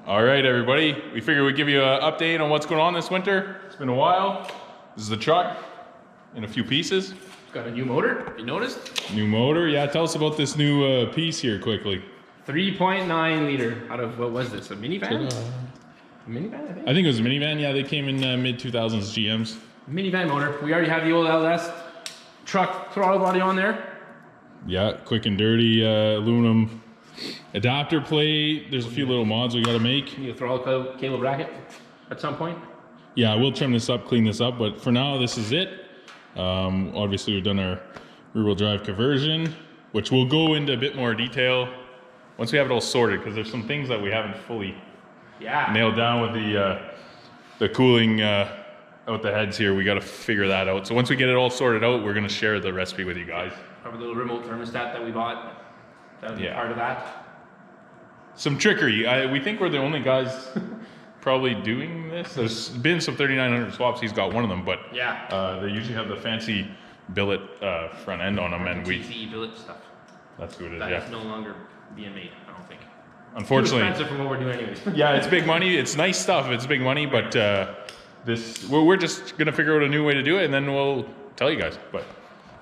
All right, everybody. We figured we'd give you an update on what's going on this winter. It's been a while. This is the truck in a few pieces. Got a new motor, you noticed? New motor. Yeah, tell us about this new piece here quickly. 3.9 liter out of, what was this, a minivan? A minivan, I think? I think it was a minivan. Yeah, they came in mid-2000s GMs. Minivan motor. We already have the old LS truck throttle body on there. Yeah, quick and dirty aluminum adapter plate. There's a few little mods we got to make. Need a throttle cable bracket at some point. Yeah, we'll trim this up, clean this up, but for now, this is it. Obviously, we've done our rear-wheel drive conversion, which we'll go into a bit more detail once we have it all sorted, because there's some things that we haven't fully nailed down with the cooling out the heads here. We got to figure that out. So once we get it all sorted out, we're going to share the recipe with you guys. Our little remote thermostat that we bought. That would be part of that. Some trickery. We think we're the only guys probably doing this. There's been some 3900 swaps. He's got one of them, but they usually have the fancy billet front end on them, and TC billet stuff. That's what it is. That is no longer being made, I don't think. Unfortunately, too expensive for what we're doing anyways. Yeah, it's big money. It's nice stuff. It's big money, but we're just gonna figure out a new way to do it, and then we'll tell you guys. But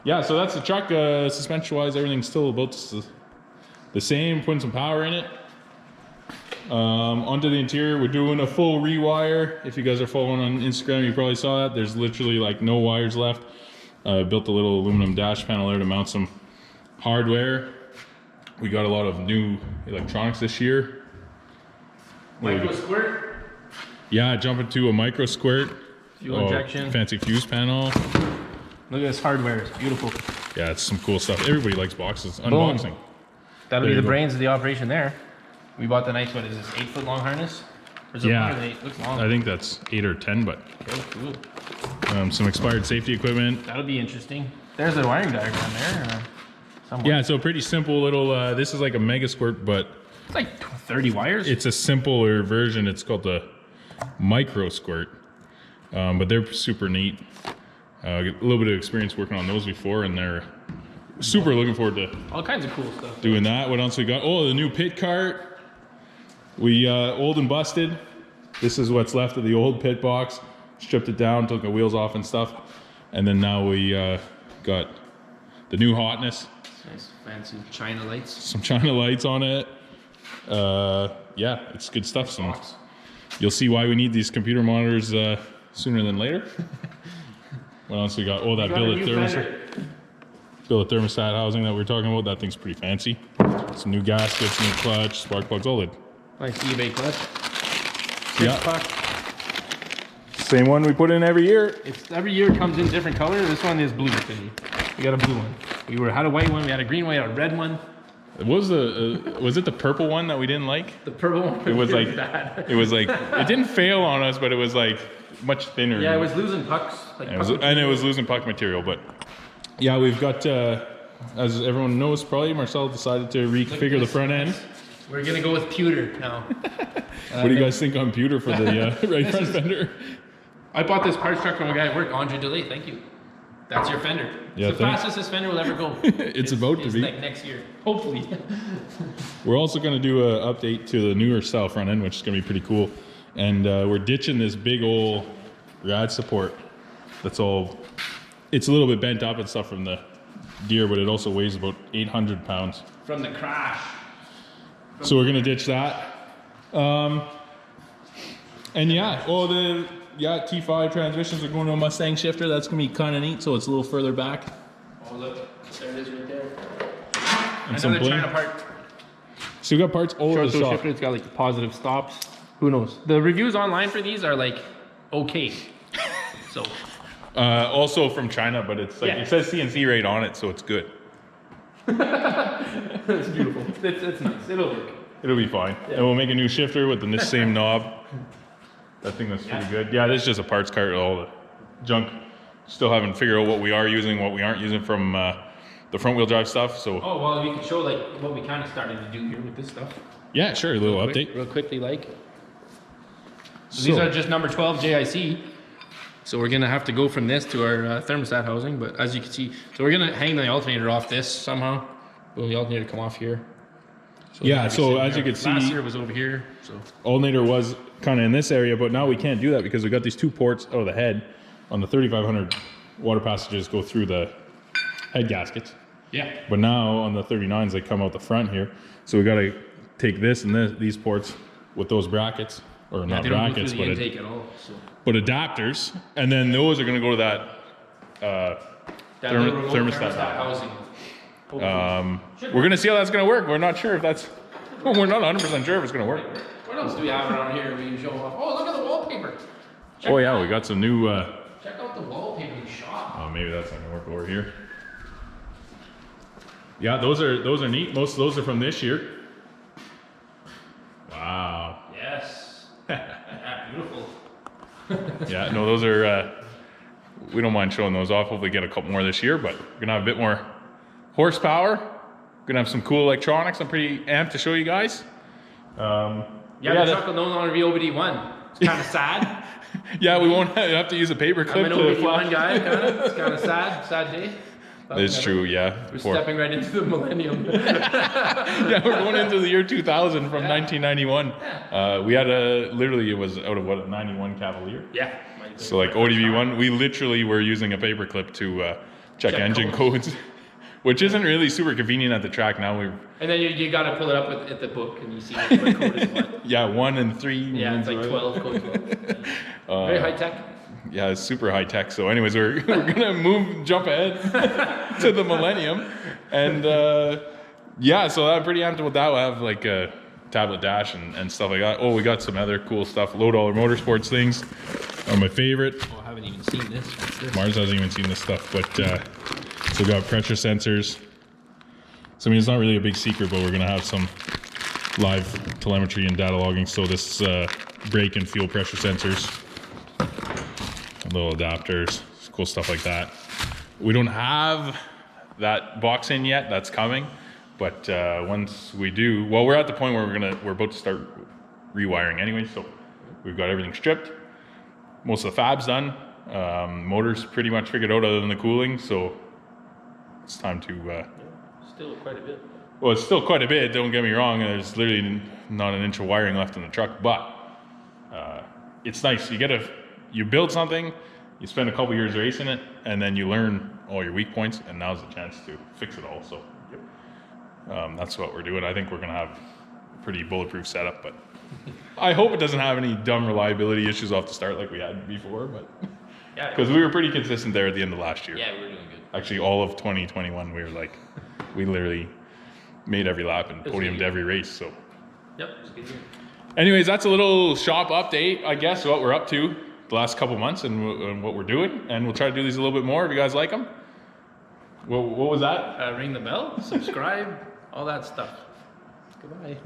yeah, so that's the truck. Suspension-wise, everything's still about the same. Putting some power in it. Onto the interior, we're doing a full rewire. If you guys are following on Instagram, you probably saw that. There's literally like no wires left. Built a little aluminum dash panel there to mount some hardware. We got a lot of new electronics this year. Micro squirt? Yeah, jumping to a micro squirt. Fuel injection. Fancy fuse panel. Look at this hardware, it's beautiful. Yeah, it's some cool stuff. Everybody likes boxes. Unboxing. Boom. That'll be the brains of the operation there. We bought the nice, what is this, 8-foot long harness? Or is it longer than 8? Looks long. I think that's 8 or 10, but. Okay, cool. Some expired safety equipment. That'll be interesting. There's the wiring diagram there. Yeah, so pretty simple little, this is like a mega squirt, but. It's like 30 wires? It's a simpler version. It's called the micro squirt, but they're super neat. A little bit of experience working on those before, and they're super looking forward to all kinds of cool stuff. Doing that. What else we got? Oh, the new pit cart. We old and busted. This is what's left of the old pit box. Stripped it down, took the wheels off and stuff, and then now we got the new hotness. Nice fancy China lights. Some China lights on it. Yeah, it's good stuff. You'll see why we need these computer monitors sooner than later. What else we got? Oh, that billet thermostat housing that we were talking about. That thing's pretty fancy. Some new gaskets, new clutch, spark plugs, all the nice eBay clutch. Same one we put in every year. Every year it comes in different color. This one is blue today. We got a blue one. We had a white one, we had a green one, we had a red one. Was it the purple one that we didn't like? The purple one. It was like bad. It was like it didn't fail on us, but it was like much thinner. Yeah, it was losing pucks. And it was losing puck material, but yeah, we've got as everyone knows, probably Marcel decided to reconfigure the front end. We're gonna go with pewter now. What do you guys think on pewter for the right front fender? I bought this parts truck from a guy at work, Andre DeLay. Thank you. That's your fender. Yeah, it's the fastest this fender will ever go. it's about to be. Like next year, hopefully. We're also going to do an update to the newer style front end, which is going to be pretty cool. And we're ditching this big old rad support. That's all. It's a little bit bent up and stuff from the Deere, but it also weighs about 800 pounds. From the crash. So we're going to ditch that. And yeah, T5 transmissions are going to a Mustang shifter. That's going to be kind of neat, so it's a little further back. Oh, look. There it is right there. And some China part. So we've got parts all over the shop. Shifter, it's got like positive stops. Who knows? The reviews online for these are like, okay. So. Also from China, but it's like, it says CNC rate on it, so it's good. It's beautiful. It's nice. It'll work. It'll be fine. Yeah. And we'll make a new shifter with the same knob. That thing looks pretty good. Yeah, this is just a parts cart with all the junk. Still haven't figured out what we are using, what we aren't using from the front wheel drive stuff. So. Oh, well, we can show like what we kind of started to do here with this stuff. Yeah, sure. A little update. Real quickly, like. So these are just number 12 JIC. So we're gonna have to go from this to our thermostat housing, but as you can see, so we're gonna hang the alternator off this somehow. Will the alternator come off here? Yeah, so as you can see, last year it was over here. So Alternator was kind of in this area, but now we can't do that because we got these 2 ports out of the head. On the 3500, water passages go through the head gaskets. yeah, But now on the 39s, they come out the front here. So we got to take this and these ports with those brackets, or not they don't go brackets, through the intake at all. So but adapters, and then those are going to go to that that little remote thermostat housing. we're going to see how that's going to work. We're not sure if that's, we're not 100% sure if it's going to work. What else do we have around here we can show off? Oh, look at the wallpaper. Oh yeah, we got some new, Check out the wallpaper in the shop. oh, maybe that's not going to work over here. Yeah, those are neat. Most of those are from this year. Wow. Yes. Yeah, beautiful. Yeah, no, those are, we don't mind showing those off. Hopefully get a couple more this year, but we're gonna have a bit more horsepower. Gonna have some cool electronics. I'm pretty amped to show you guys. Yeah, the truck will no longer be OBD1. It's kind of sad. Yeah, we won't have to use a paper clip I'm an to OBD1 flash. guy, kind of. It's kind of sad day. But It's whatever. true, yeah. We're stepping right into the millennium. Yeah, we're going into the year 2000 from 1991. We had literally it was out of what, a 91 Cavalier? Yeah. So like ODB1, we literally were using a paper clip to check engine codes, which isn't really super convenient at the track now. And then you got to pull it up at the book and you see what code is what. Yeah, 1 and 3. Yeah, it's like 12, code 12. Very high tech. Yeah, it's super high tech. So anyways, we're gonna jump ahead to the millennium. And yeah, so I'm pretty amped with that. We'll have like a tablet dash and stuff like that. Oh, we got some other cool stuff. Low dollar motorsports things are my favorite. Oh, I haven't even seen this. What's this? Mars hasn't even seen this stuff, but so we got pressure sensors. So I mean, it's not really a big secret, but we're gonna have some live telemetry and data logging. So this brake and fuel pressure sensors, little adapters, cool stuff like that. We don't have that box in yet. That's coming, but once we do, well, we're at the point where we're about to start rewiring anyway. So we've got everything stripped. Most of the fab's done. Motor's pretty much figured out other than the cooling. So it's time to. Still quite a bit. Well, it's still quite a bit. Don't get me wrong. There's literally not an inch of wiring left in the truck, but it's nice. You build something, you spend a couple years racing it, and then you learn all your weak points, and now's the chance to fix it all. So that's what we're doing. I think we're gonna have a pretty bulletproof setup, but I hope it doesn't have any dumb reliability issues off the start like we had before. But Yeah. because we were pretty consistent there at the end of last year. Yeah, we were doing good. Actually, all of 2021, we were like, we literally made every lap and podiumed every race. So. Yep, it's good year. Anyways, that's a little shop update, I guess, what we're up to the last couple months and what we're doing. And we'll try to do these a little bit more if you guys like them. What was that? Ring the bell, subscribe, all that stuff. Goodbye.